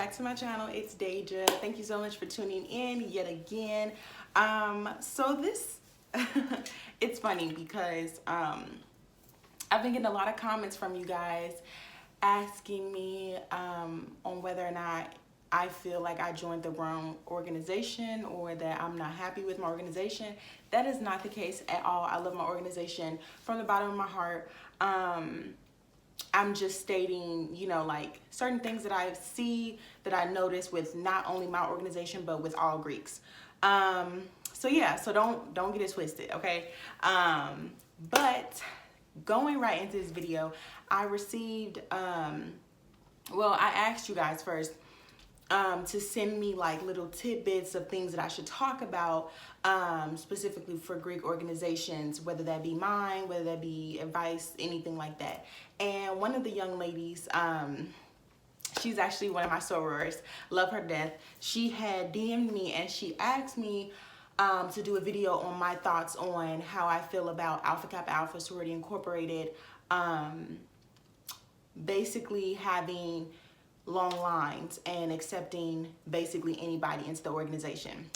back to my channel. It's Deja. Thank you so much for tuning in yet again. So this it's funny because I've been getting a lot of comments from you guys asking me on whether or not I feel like I joined the wrong organization or that I'm not happy with my organization. That is not the case at all. I love my organization from the bottom of my heart. I'm just stating, you know, like certain things that I see, that I notice with not only my organization, but with all Greeks. So yeah, so don't get it twisted, okay? But going right into this video, I received, well, I asked you guys first to send me like little tidbits of things that I should talk about, specifically for Greek organizations, whether that be mine, whether that be advice, anything like that. And one of the young ladies, she's actually one of my sorors, love her to death. She had DM'd me and she asked me to do a video on my thoughts on how I feel about Alpha Kappa Alpha Sorority Incorporated, basically having long lines and accepting basically anybody into the organization.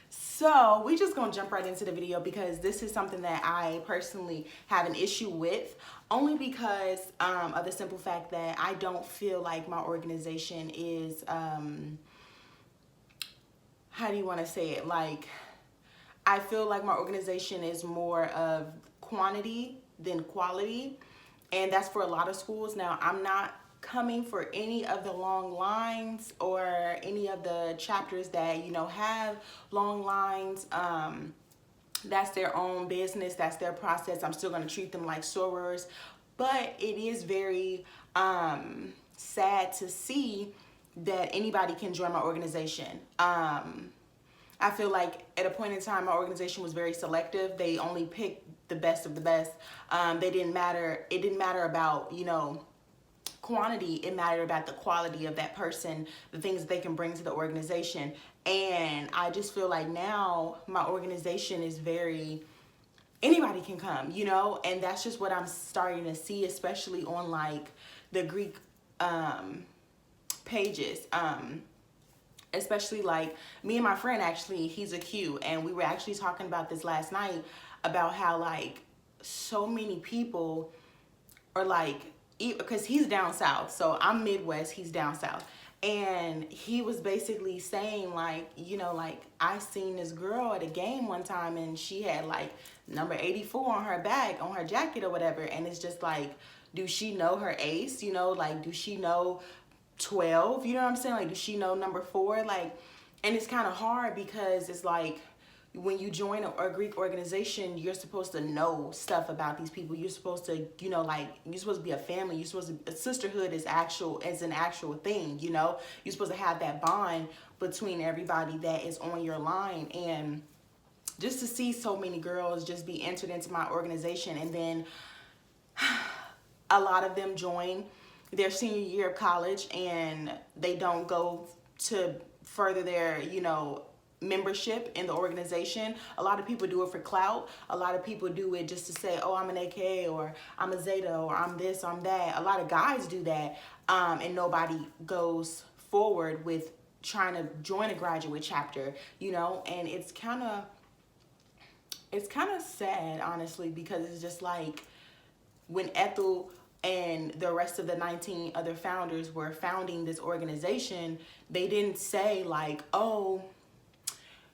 So we just gonna jump right into the video because this is something that I personally have an issue with, only because of the simple fact that I don't feel like my organization is, how do you want to say it? Like, I feel like my organization is more of quantity than quality, and that's for a lot of schools. Now, I'm not coming for any of the long lines or any of the chapters that, you know, have long lines. That's their own business, that's their process. I'm still going to treat them like sorors, but it is very sad to see that anybody can join my organization. I feel like at a point in time, my organization was very selective. They only picked the best of the best. It didn't matter about, you know, quantity. It mattered about the quality of that person, the things that they can bring to the organization. And I just feel like now my organization is very, anybody can come, you know, and that's just what I'm starting to see, especially on like the Greek pages. Especially like me and my friend, actually, he's a Q, and we were actually talking about this last night about how like so many people are like, because he's down south, so I'm Midwest, he's down south, and he was basically saying like, you know, like I seen this girl at a game one time and she had like number 84 on her back, on her jacket or whatever, and it's just like, do she know her ace? You know, like, do she know 12? You know what I'm saying? Like, does she know number 4? Like, and it's kind of hard because it's like when you join a Greek organization, you're supposed to know stuff about these people. You're supposed to, you know, like, you're supposed to be a family. You're supposed to, sisterhood is an actual thing, you know? You're supposed to have that bond between everybody that is on your line. And just to see so many girls just be entered into my organization, and then a lot of them join their senior year of college and they don't go to further their, you know, membership in the organization. A lot of people do it for clout. A lot of people do it just to say, oh, I'm an AKA, or I'm a Zeta, or I'm this, I'm that. A lot of guys do that, and nobody goes forward with trying to join a graduate chapter, you know. And it's kind of sad, honestly, because it's just like when Ethel and the rest of the 19 other founders were founding this organization, they didn't say like, oh,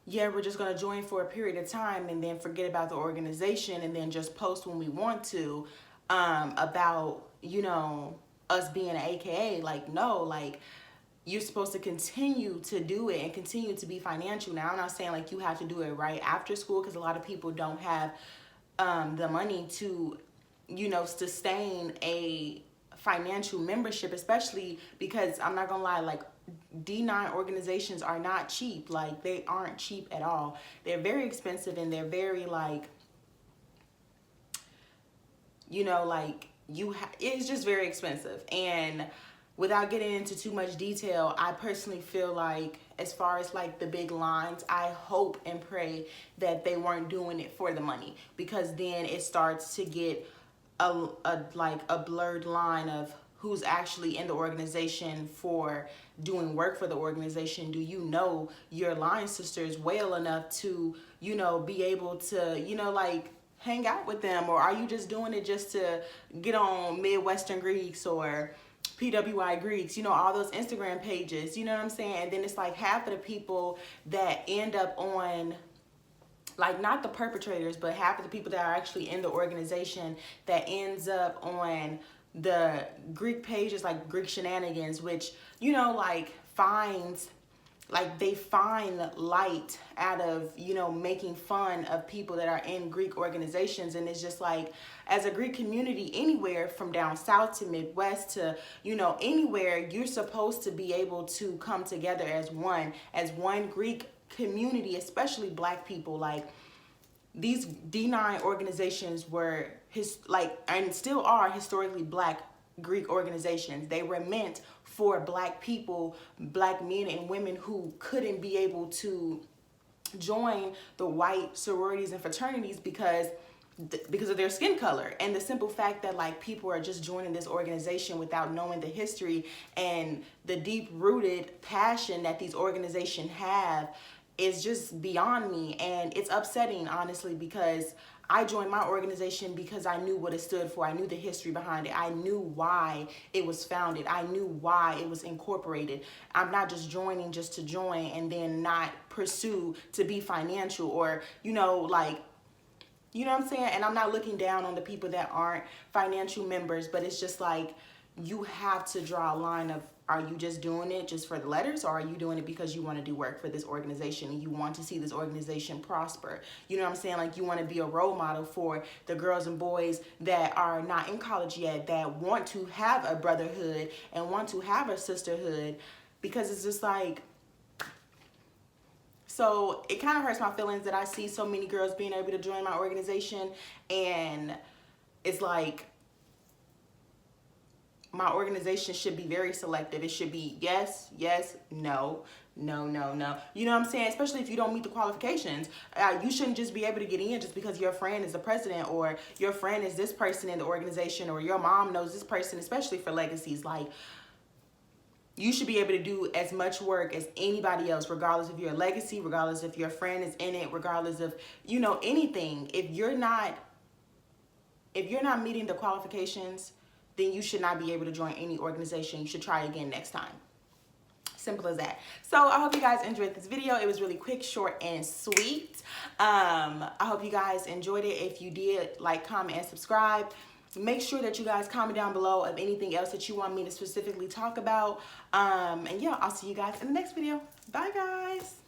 yeah, we're just going to join for a period of time and then forget about the organization and then just post when we want to about, you know, us being an AKA. Like, no, like, you're supposed to continue to do it and continue to be financial. Now, I'm not saying like you have to do it right after school, because a lot of people don't have the money to, you know, sustain a financial membership, especially because I'm not gonna lie, like D9 organizations are not cheap. Like, they aren't cheap at all. They're very expensive, and they're very like, you know, like it's just very expensive. And without getting into too much detail, I personally feel like, as far as like the big lines, I hope and pray that they weren't doing it for the money, because then it starts to get a blurred line of who's actually in the organization for doing work for the organization? Do you know your line sisters well enough to, you know, be able to, you know, like hang out with them? Or are you just doing it just to get on Midwestern Greeks or PWI Greeks, you know, all those Instagram pages, you know what I'm saying? And then it's like half of the people that end up on, like, not the perpetrators, but half of the people that are actually in the organization that ends up on the Greek pages, like Greek shenanigans, which, you know, like finds, like they find light out of, you know, making fun of people that are in Greek organizations. And it's just like, as a Greek community anywhere from down south to Midwest to, you know, anywhere, you're supposed to be able to come together as one Greek community, especially Black people. Like, these D9 organizations were and still are historically Black Greek organizations. They were meant for Black people, Black men and women who couldn't be able to join the white sororities and fraternities because of their skin color. And the simple fact that like people are just joining this organization without knowing the history and the deep-rooted passion that these organizations have is just beyond me. And it's upsetting, honestly, because I joined my organization because I knew what it stood for. I knew the history behind it. I knew why it was founded. I knew why it was incorporated. I'm not just joining just to join and then not pursue to be financial or, you know, like, you know what I'm saying? And I'm not looking down on the people that aren't financial members, but it's just like, you have to draw a line of, are you just doing it just for the letters, or are you doing it because you want to do work for this organization and you want to see this organization prosper? You know what I'm saying? Like, you want to be a role model for the girls and boys that are not in college yet, that want to have a brotherhood and want to have a sisterhood, because it's just like, so it kind of hurts my feelings that I see so many girls being able to join my organization, and it's like, my organization should be very selective. It should be yes, yes, no, no, no, no. You know what I'm saying? Especially if you don't meet the qualifications. You shouldn't just be able to get in just because your friend is the president, or your friend is this person in the organization, or your mom knows this person, especially for legacies. Like, you should be able to do as much work as anybody else, regardless if you're a legacy, regardless if your friend is in it, regardless of, you know, anything. If you're not meeting the qualifications, then you should not be able to join any organization. You should try again next time. Simple as that. So I hope you guys enjoyed this video. It was really quick, short, and sweet. I hope you guys enjoyed it. If you did, like, comment, and subscribe. Make sure that you guys comment down below of anything else that you want me to specifically talk about. And yeah, I'll see you guys in the next video. Bye, guys.